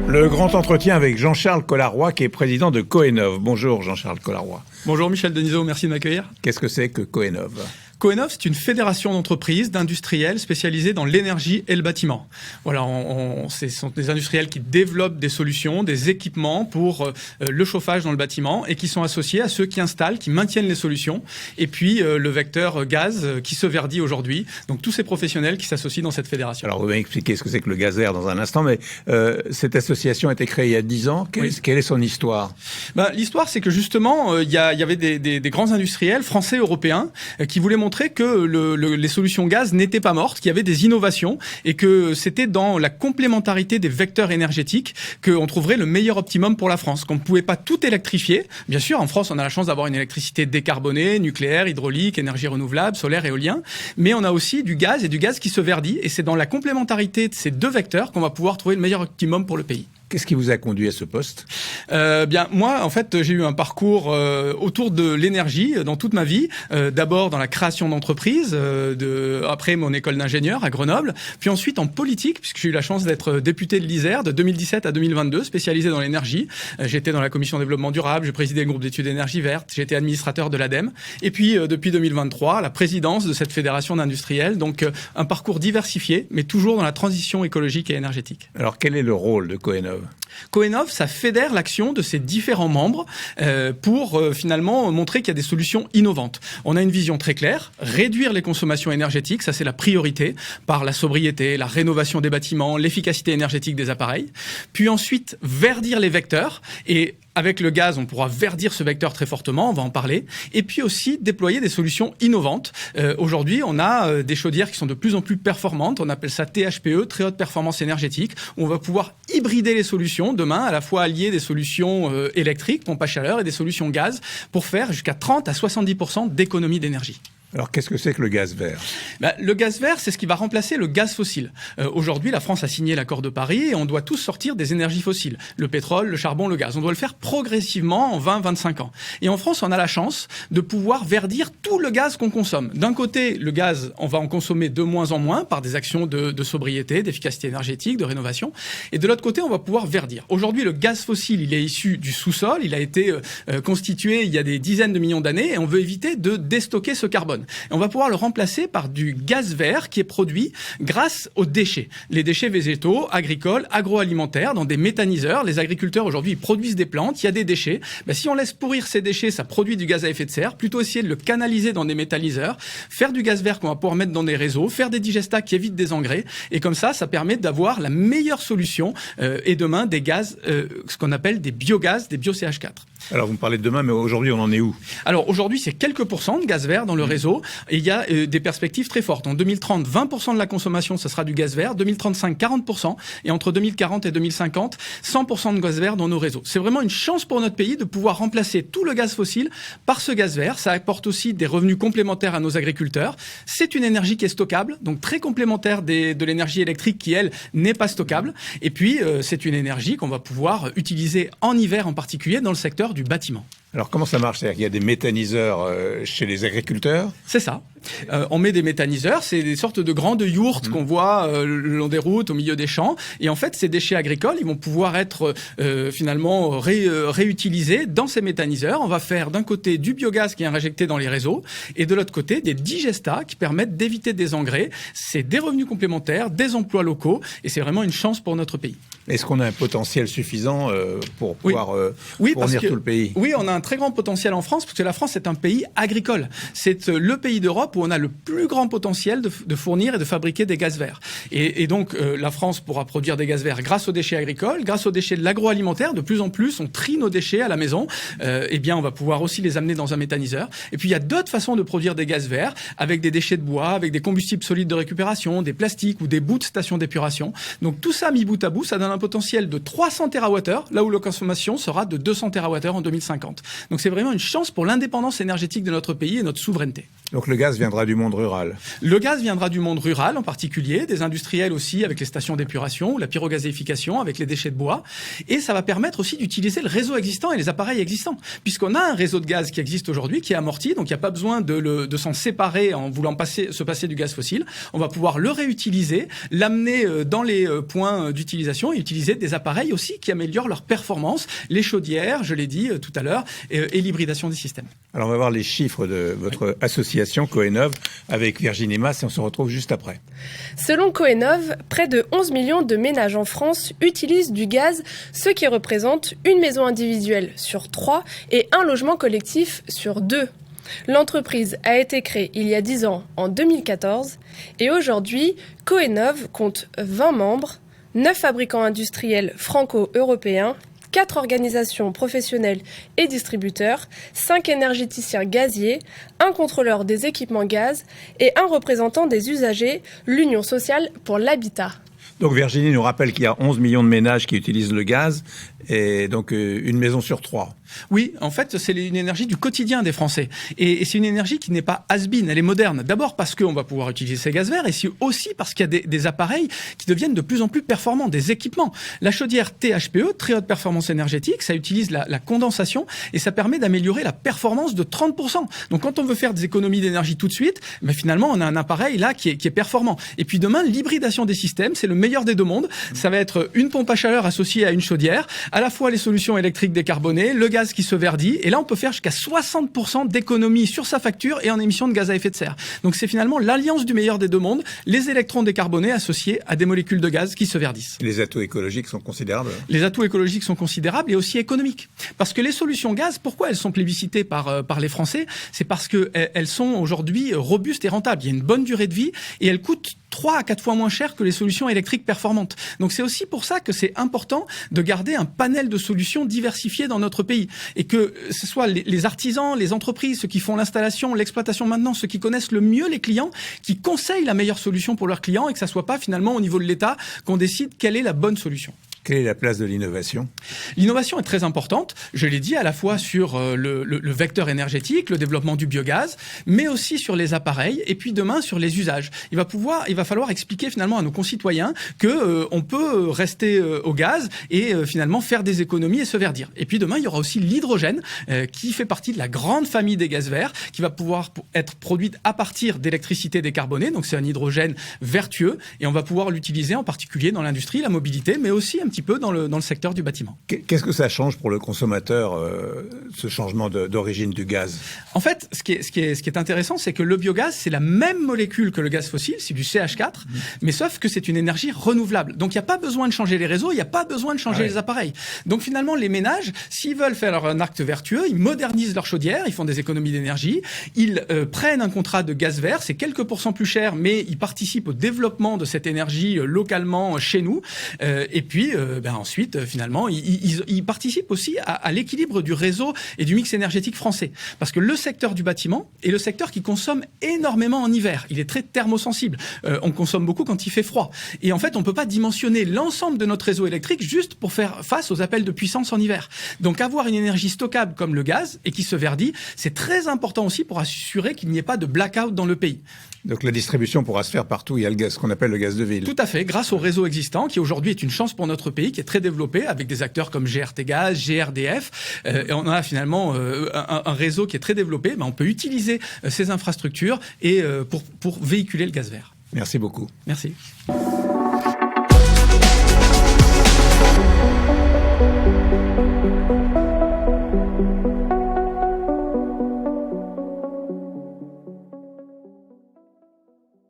Le grand entretien avec Jean-Charles Collaroy, qui est président de Coenov. Bonjour Jean-Charles Collaroy. Bonjour Michel Denisot, merci de m'accueillir. Qu'est-ce que c'est que Coenov ? Coenov, c'est une fédération d'entreprises, d'industriels spécialisés dans l'énergie et le bâtiment. Voilà, ce sont des industriels qui développent des solutions, des équipements pour le chauffage dans le bâtiment et qui sont associés à ceux qui installent, qui maintiennent les solutions. Et puis le vecteur gaz qui se verdit aujourd'hui. Donc tous ces professionnels qui s'associent dans cette fédération. Alors vous m'avez expliqué ce que c'est que le gaz vert dans un instant, mais cette association a été créée il y a 10 ans. Quelle est son histoire ? L'histoire, c'est que justement, il y avait des grands industriels français, européens, qui voulaient montrer que les solutions gaz n'étaient pas mortes, qu'il y avait des innovations et que c'était dans la complémentarité des vecteurs énergétiques qu'on trouverait le meilleur optimum pour la France, qu'on ne pouvait pas tout électrifier. Bien sûr, en France, on a la chance d'avoir une électricité décarbonée, nucléaire, hydraulique, énergie renouvelable, solaire, éolien, mais on a aussi du gaz et du gaz qui se verdit et c'est dans la complémentarité de ces deux vecteurs qu'on va pouvoir trouver le meilleur optimum pour le pays. Qu'est-ce qui vous a conduit à ce poste ? Moi, en fait, j'ai eu un parcours autour de l'énergie dans toute ma vie. D'abord dans la création d'entreprises, après mon école d'ingénieur à Grenoble, puis ensuite en politique, puisque j'ai eu la chance d'être député de l'Isère de 2017 à 2022, spécialisé dans l'énergie. J'étais dans la commission développement durable, j'ai présidé le groupe d'études énergie verte, j'étais administrateur de l'ADEME, et puis depuis 2023, la présidence de cette fédération d'industriels. Donc un parcours diversifié, mais toujours dans la transition écologique et énergétique. Alors quel est le rôle de Coenov ? Coenov, ça fédère l'action de ses différents membres pour finalement montrer qu'il y a des solutions innovantes. On a une vision très claire, réduire les consommations énergétiques, ça c'est la priorité, par la sobriété, la rénovation des bâtiments, l'efficacité énergétique des appareils. Puis ensuite, verdir les vecteurs et avec le gaz, on pourra verdir ce vecteur très fortement, on va en parler. Et puis aussi déployer des solutions innovantes. Aujourd'hui, on a des chaudières qui sont de plus en plus performantes. On appelle ça THPE, très haute performance énergétique. On va pouvoir hybrider les solutions demain, à la fois allier des solutions électriques, pompe à chaleur, et des solutions gaz pour faire jusqu'à 30 à 70% d'économie d'énergie. Alors, qu'est-ce que c'est que le gaz vert ? Le gaz vert, c'est ce qui va remplacer le gaz fossile. Aujourd'hui, la France a signé l'accord de Paris et on doit tous sortir des énergies fossiles. Le pétrole, le charbon, le gaz. On doit le faire progressivement en 20-25 ans. Et en France, on a la chance de pouvoir verdir tout le gaz qu'on consomme. D'un côté, le gaz, on va en consommer de moins en moins par des actions de sobriété, d'efficacité énergétique, de rénovation. Et de l'autre côté, on va pouvoir verdir. Aujourd'hui, le gaz fossile, il est issu du sous-sol. Il a été constitué il y a des dizaines de millions d'années et on veut éviter de déstocker ce carbone. Et on va pouvoir le remplacer par du gaz vert qui est produit grâce aux déchets. Les déchets végétaux, agricoles, agroalimentaires, dans des méthaniseurs. Les agriculteurs aujourd'hui ils produisent des plantes, il y a des déchets. Si on laisse pourrir ces déchets, ça produit du gaz à effet de serre. Plutôt essayer de le canaliser dans des méthaniseurs, faire du gaz vert qu'on va pouvoir mettre dans des réseaux, faire des digestats qui évitent des engrais. Et comme ça permet d'avoir la meilleure solution et demain des gaz, ce qu'on appelle des biogaz, des bio-CH4. Alors vous me parlez de demain, mais aujourd'hui on en est où ? Alors aujourd'hui c'est quelques pourcents de gaz vert dans le réseau et il y a des perspectives très fortes. En 2030, 20% de la consommation ce sera du gaz vert, 2035 40% et entre 2040 et 2050 100% de gaz vert dans nos réseaux. C'est vraiment une chance pour notre pays de pouvoir remplacer tout le gaz fossile par ce gaz vert. Ça apporte aussi des revenus complémentaires à nos agriculteurs. C'est une énergie qui est stockable, donc très complémentaire de l'énergie électrique qui elle n'est pas stockable. Et puis c'est une énergie qu'on va pouvoir utiliser en hiver en particulier dans le secteur du bâtiment. Alors comment ça marche ? C'est-à-dire qu'il y a des méthaniseurs chez les agriculteurs ? C'est ça. On met des méthaniseurs, c'est des sortes de grandes yourtes qu'on voit le long des routes, au milieu des champs. Et en fait, ces déchets agricoles, ils vont pouvoir être finalement réutilisés dans ces méthaniseurs. On va faire d'un côté du biogaz qui est injecté dans les réseaux et de l'autre côté des digestats qui permettent d'éviter des engrais. C'est des revenus complémentaires, des emplois locaux et c'est vraiment une chance pour notre pays. Est-ce qu'on a un potentiel suffisant pour pouvoir fournir tout le pays ? Oui, on a un très grand potentiel en France parce que la France est un pays agricole. C'est le pays d'Europe où on a le plus grand potentiel de fournir et de fabriquer des gaz verts. Et donc la France pourra produire des gaz verts grâce aux déchets agricoles, grâce aux déchets de l'agroalimentaire. De plus en plus, on trie nos déchets à la maison. On va pouvoir aussi les amener dans un méthaniseur. Et puis il y a d'autres façons de produire des gaz verts avec des déchets de bois, avec des combustibles solides de récupération, des plastiques ou des bouts de stations d'épuration. Donc tout ça mis bout à bout, ça donne un potentiel de 300 TWh, là où la consommation sera de 200 TWh en 2050. Donc c'est vraiment une chance pour l'indépendance énergétique de notre pays et notre souveraineté. Donc le gaz viendra du monde rural. Le gaz viendra du monde rural en particulier, des industriels aussi avec les stations d'épuration, la pyrogazéification avec les déchets de bois. Et ça va permettre aussi d'utiliser le réseau existant et les appareils existants. Puisqu'on a un réseau de gaz qui existe aujourd'hui, qui est amorti, donc il n'y a pas besoin de s'en séparer en voulant se passer du gaz fossile. On va pouvoir le réutiliser, l'amener dans les points d'utilisation et utiliser des appareils aussi qui améliorent leur performance, les chaudières, je l'ai dit tout à l'heure, et l'hybridation des systèmes. Alors on va voir les chiffres de votre association Coenov avec Virginie Mas et on se retrouve juste après. Selon Coenov, près de 11 millions de ménages en France utilisent du gaz, ce qui représente une maison individuelle sur 3 et un logement collectif sur 2. L'entreprise a été créée il y a 10 ans, en 2014, et aujourd'hui, Coenov compte 20 membres, 9 fabricants industriels franco-européens, 4 organisations professionnelles et distributeurs, 5 énergéticiens gaziers, un contrôleur des équipements gaz et un représentant des usagers, l'Union sociale pour l'habitat. Donc Virginie nous rappelle qu'il y a 11 millions de ménages qui utilisent le gaz et donc une maison sur 3. Oui, en fait, c'est une énergie du quotidien des Français. Et c'est une énergie qui n'est pas has-been, elle est moderne. D'abord parce qu'on va pouvoir utiliser ces gaz verts et aussi parce qu'il y a des appareils qui deviennent de plus en plus performants, des équipements. La chaudière THPE, très haute performance énergétique, ça utilise la condensation et ça permet d'améliorer la performance de 30%. Donc quand on veut faire des économies d'énergie tout de suite, ben finalement on a un appareil là qui est performant. Et puis demain, l'hybridation des systèmes, c'est le meilleur des deux mondes. Ça va être une pompe à chaleur associée à une chaudière, à la fois les solutions électriques décarbonées, le gaz qui se verdit, et là on peut faire jusqu'à 60% d'économie sur sa facture et en émissions de gaz à effet de serre. Donc c'est finalement l'alliance du meilleur des deux mondes, les électrons décarbonés associés à des molécules de gaz qui se verdissent. Les atouts écologiques sont considérables. Les atouts écologiques sont considérables et aussi économiques. Parce que les solutions gaz, pourquoi elles sont plébiscitées par les Français? C'est parce qu'elles sont aujourd'hui robustes et rentables. Il y a une bonne durée de vie et elles coûtent 3 à 4 fois moins cher que les solutions électriques performantes. Donc c'est aussi pour ça que c'est important de garder un panel de solutions diversifiées dans notre pays. Et que ce soit les artisans, les entreprises, ceux qui font l'installation, l'exploitation maintenant, ceux qui connaissent le mieux les clients, qui conseillent la meilleure solution pour leurs clients et que ça soit pas finalement au niveau de l'État qu'on décide quelle est la bonne solution. Quelle est la place de l'innovation? L'innovation est très importante, je l'ai dit, à la fois sur le vecteur énergétique, le développement du biogaz, mais aussi sur les appareils et puis demain sur les usages. Il va falloir expliquer finalement à nos concitoyens que on peut rester au gaz et finalement faire des économies et se verdir. Et puis demain, il y aura aussi l'hydrogène qui fait partie de la grande famille des gaz verts qui va pouvoir être produite à partir d'électricité décarbonée. Donc c'est un hydrogène vertueux et on va pouvoir l'utiliser en particulier dans l'industrie, la mobilité, mais aussi un petit peu dans le secteur du bâtiment. Qu'est-ce que ça change pour le consommateur, ce changement d'origine du gaz? En fait, ce qui est intéressant, c'est que le biogaz, c'est la même molécule que le gaz fossile, c'est du CH4, mais sauf que c'est une énergie renouvelable. Donc il n'y a pas besoin de changer les réseaux, il n'y a pas besoin de changer les appareils. Donc finalement, les ménages, s'ils veulent faire un acte vertueux, ils modernisent leur chaudière, ils font des économies d'énergie, ils prennent un contrat de gaz vert, c'est quelques pourcents plus cher, mais ils participent au développement de cette énergie localement chez nous, et puis ensuite, finalement, ils participent aussi à l'équilibre du réseau et du mix énergétique français. Parce que le secteur du bâtiment est le secteur qui consomme énormément en hiver. Il est très thermosensible. On consomme beaucoup quand il fait froid. Et en fait, on ne peut pas dimensionner l'ensemble de notre réseau électrique juste pour faire face aux appels de puissance en hiver. Donc avoir une énergie stockable comme le gaz et qui se verdit, c'est très important aussi pour assurer qu'il n'y ait pas de blackout dans le pays. Donc la distribution pourra se faire partout, il y a le gaz, ce qu'on appelle le gaz de ville. Tout à fait, grâce au réseau existant qui aujourd'hui est une chance pour notre pays, qui est très développé avec des acteurs comme GRT Gaz, GRDF. Et on a finalement un réseau qui est très développé. On peut utiliser ces infrastructures et pour véhiculer le gaz vert. Merci beaucoup. Merci.